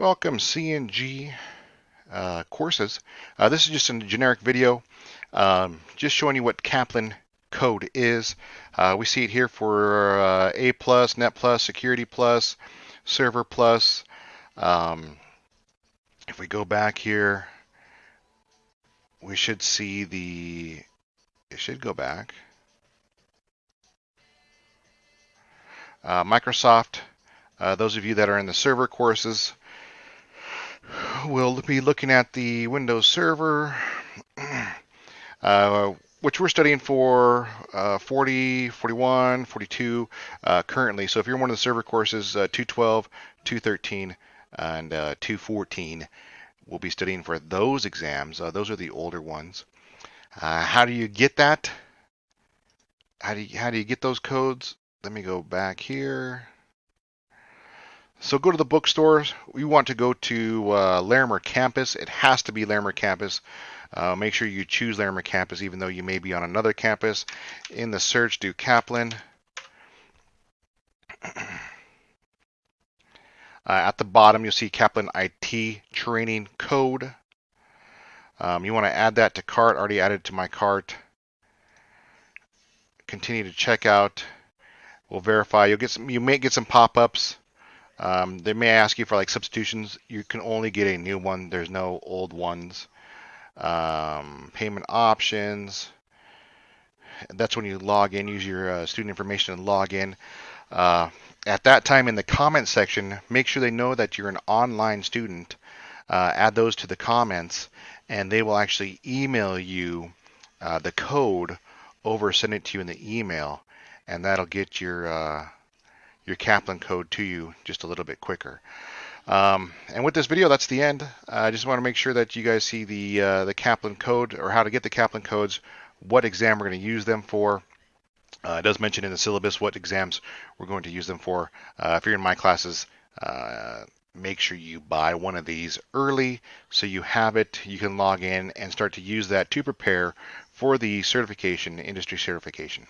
Welcome CNG courses. This is just a generic video, just showing you what Kaplan code is. We see it here for A+, Net+, Security+, Server+. If we go back here, we should see it should go back. Microsoft, those of you that are in the server courses, we'll be looking at the Windows Server, which we're studying for 40, 41, 42 currently. So if you're in one of the server courses, 212, 213, and 214, we'll be studying for those exams. Those are the older ones. How do you get that? How do you get those codes? Let me go back here. So go to the bookstores. We want to go to Larimer Campus. It has to be Larimer Campus. Make sure you choose Larimer Campus even though you may be on another campus. In the search, do Kaplan. At the bottom, you'll see Kaplan IT Training Code. You want to add that to cart. Already added to my cart. Continue to check out. We'll verify. You may get some pop-ups. They may ask you for like substitutions. You can only get a new one. There's no old ones. Payment options. That's when you log in. Use your student information and log in. At that time in the comment section, make sure they know that you're an online student. Add those to the comments, and they will actually email you the code over, send it to you in the email, and that'll get your Kaplan code to you just a little bit quicker. And with this video, that's the end. I just want to make sure that you guys see the Kaplan code, or how to get the Kaplan codes, what exam we're going to use them for. It does mention in the syllabus what exams we're going to use them for. If you're in my classes, make sure you buy one of these early so you have it. You can log in and start to use that to prepare for the certification, industry certification.